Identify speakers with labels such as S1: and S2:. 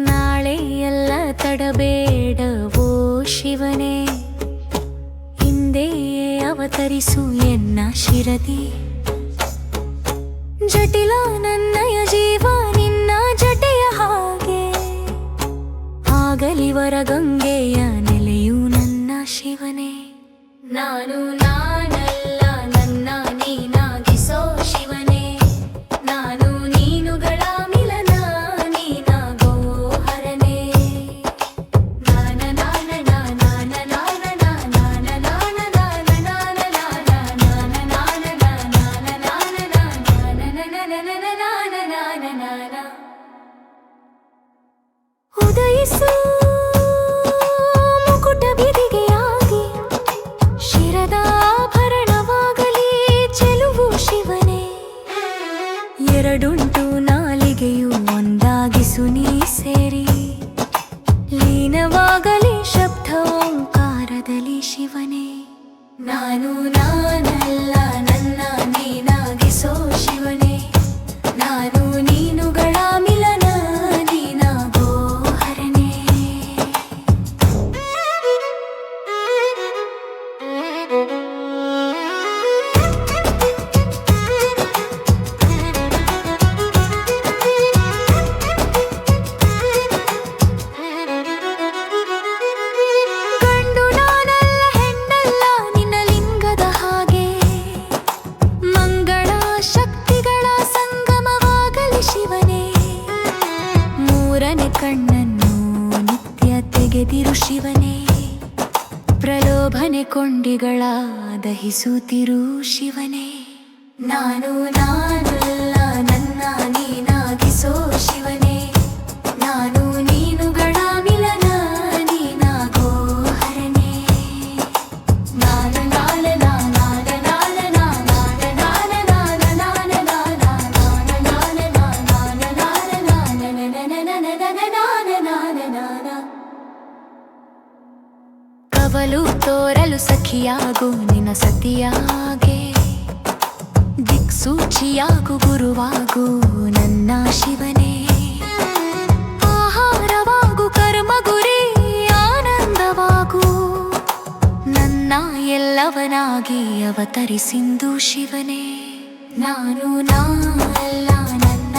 S1: ನಾಳೆಯೆಲ್ಲ ತಡಬೇಡವೋ ಶಿವನೇ, ಹಿಂದೆಯೇ ಅವತರಿಸು ಎನ್ನ ಶಿರದಿ. ಜಟಿಲ ನನ್ನಯ ಜೀವ ನಿನ್ನ ಜಟೆಯ ಹಾಗೆ, ಆಗಲಿ ವರಗಂಗೆಯ ನೆಲೆಯು ನನ್ನ ಶಿವನೇ. ನಾನು ನಾನಲ್ಲ ನನ್ನ ನೀನಾಗಿಸೋ ಶಿವನೇ, ನಾನು ನೀನುಗಳ ಮಿಲನ ನೀನಾಗೋ ಹರನೇ. ನಾನ ನಾನ ನಾನ ನಾನ ನಾನ ನಾನ ನಾನ ನಾನ ನಾನ ನಾನ ನಾನ ನಾನ ನಾನ. ಉದಯಿಸು ಮುಕುಟ ಬಿದಿಗೆಯಾಗಿ, ಶಿರದ ಆಭರಣವಾಗಲಿ ಚೆಲುವು ಶಿವನೇ. ಎರಡುಂಟು ನಾಲಿಗೆಯು ಒಂದಾಗಿಸು ನೀ ಸೇರಿ, ಲೀನವಾಗಲಿ ಶಬ್ದ ಓಂಕಾರದಲ್ಲಿ ಶಿವನೇ. ನಾನು ನಾನಲ್ಲ ನನ್ನ ನೀನಾಗಿಸೋ ಶಿವನೇ, ನಾನು ನೀನುಗಳ ಮಿಲನ ನೀನಾಗೋ ಹರನೇ. ಗಂಡು ನಾನಲ್ಲ ಹೆಣ್ಣಲ್ಲ ನಿನ್ನ ಲಿಂಗದ ಹಾಗೆ, ಮಂಗಳ ಶಕ್ತಿಗಳ ಸಂಗಮವಾಗಲಿ ಶಿವನೇ. ಮೂರನೇ ಕಣ್ಣನ್ನು ನಿತ್ಯ ತೆಗೆದಿರು ಶಿವನೇ, ಪ್ರಲೋಭನೆ ಕೊಂಡಿಗಳ ದಹಿಸುತ್ತಿರು ಶಿವನೇ. ನಾನು ನಾನಲ್ಲ ನನ್ನ ನೀನಾಗಿಸೋ ಶಿವನೇ, ನಾನು ನೀನುಗಳ ಮಿಲನ ನೀನಾಗೋ ಹರನೇ. ನಾನ ನಾನ ನಾನ ನಾನ ನಾನ ನಾನ ನಾನ ನಾನ ನಾನ ನಾನ ನಾನ ನಾನ. ಕವಲು ತೋರಲು ಸಖಿಯಾಗು ನಿನ್ನ ಸತಿಯಾಗೆ, ದಿಕ್ಸೂಚಿಯಾಗು ಗುರುವಾಗು ನನ್ನ ಶಿವನೇ. ಆಹಾರವಾಗು ಕರ್ಮ ಗುರಿ ಆನಂದವಾಗು, ನನ್ನ ಎಲ್ಲವನಾಗಿ ಅವತರಿಸಿಂದು ಶಿವನೇ. ನಾನು ನಾನಲ್ಲ ನನ್ನ